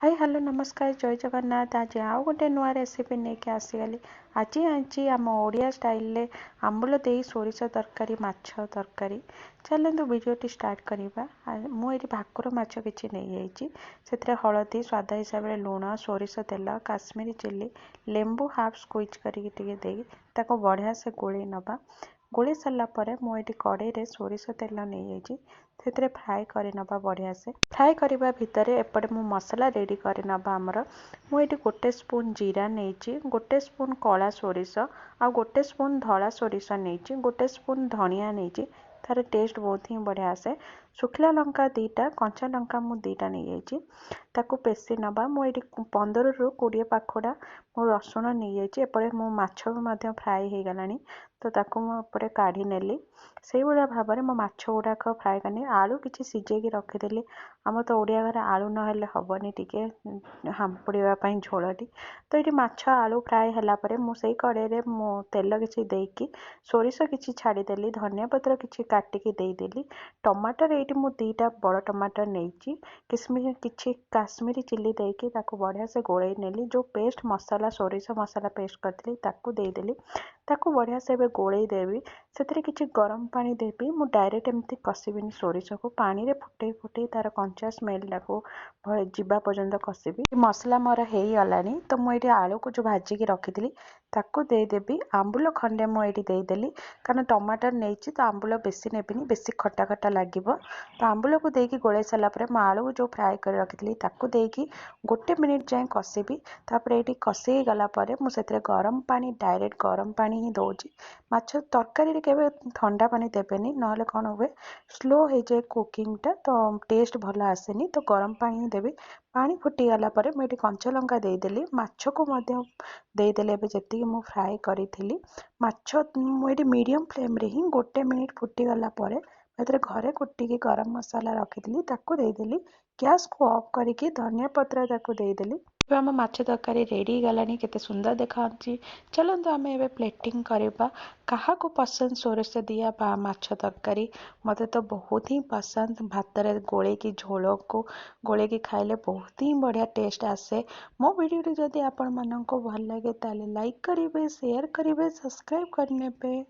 Hi hello नमस्कार जय जगन्नाथ। आज आउ गोटे नुआ रेसिपी नहीं आसीगली। आज आज आम ओडिया स्टाइल आंबुल दे सोरिष तरकारी माछ तरकारी। चलते वीडियोटी स्टार्ट करवा। मुझे भाकुर माछ किसी नहीं से हलदी स्वाद हिसाब से लुण सोरिष तेल काश्मीरी चिली लेंबू हाफ स्क्विज करके बढ़िया से गोली नवा। गोली सारापर मुझे कड़े में सोरिष तेल नहीं से फ्राए कर नवा। बढ़िया से फ्राए करने भितर एपटे मु मसला रेडी कर नवा। आमर मुझे गोटे स्पून जीरा नहीं, गोटे स्पून कला सोरिष आ गोटे स्पून धला सोरिष नहीं, गोटे स्पून धनिया नहीं। तार टेस्ट बहुत ही बढ़िया आसे। शुखला लंका दीटा कंचा लंका मु दीटा नहीं ताकू पेसी नवा। मुझे 15 ରୁ 20 पाखुड़ा मु रसुण नहीं एपटे मो माछ भी फ्राए हो गला तो ताकू मुझे काढ़ी नेली। से भाया भाव में मो माछ गुड़ाक फ्राए करनी। आलू किसी सिझे रखीदेली। आम तो ओडिया घर आलू ना हेबनी टिके हांपुड़ापी झोलटी। तो ये माछ आलू फ्राए है मुझे कड़े मो तेल किसी देकी सोरिष किसी छाड़देली, धनिया पत्र किसी काटिकी देदेली। टमाटर ये मुझे दीटा बड़ टमाटर नहीं किसमिश किसी काश्मीरी चिली देकी बढ़िया से गोल नेली। जो पेस्ट मसला सोरिष मसला पेस्ट करती देदेली। ताकू बढ़िया से गोल देवी। से किसी गरम पानी देवी। मु डायरेक्ट एमती कषिबिनी सोरिष को पानी रे फुटे फुटे तार कंचा स्मेल टाको जीवा पर्यंत कषिबी। मसला मोर हो गलानी तो मुझे आलू को जो भाजिकी रखी ताकू देदेवी। आंबुल खंडे मुझे देदेली कारण टमाटर नहीं तो आंबुल बेसी नेबिनी, बेसी खटा खटा लगे। तो आंबुल को देकी गोले सारापर मु आलू को जो फ्राए कर रखी देकी 1 मिनिट जाए कषिबी। तापर ये कषि गलापर मुझे गरम पानी डायरेक्ट गरम पानी ही दौची। माछ तरकारी केवे ठंडा पानी देवेनि ना कौन हुए स्लो हो जाए कुकिंगटा तो टेस्ट भल आसेनी। तो गरम पानी ही देवी। पानी फुटी गलापर मुझे कंचा लंका देदेली। माछ को देदेली जी मु फ्राए करी माछ मुझे मीडियम फ्लेम रे ही 1 मिनिट फुटी गलापर घरे कुटिकी गरम मसला रखी देदेली। गैस को ऑफ करके धनिया पत्र देदेली। आम माछ तरकारी रेडी गलानी केते सुंदर देखा। चलते आम ए प्लेटिंग करवा। क्या पसंद सोरिष दिया बा माछ तरकारी? मते तो बहुत ही पसंद। भात रे गोले की झोल को गोले की खाइले बहुत ही बढ़िया टेस्ट आसे। मो वीडियो जदि आपण मानक भल लगे ताले लाइक करेंगे, शेयर करेंगे, सब्सक्राइब करने पे।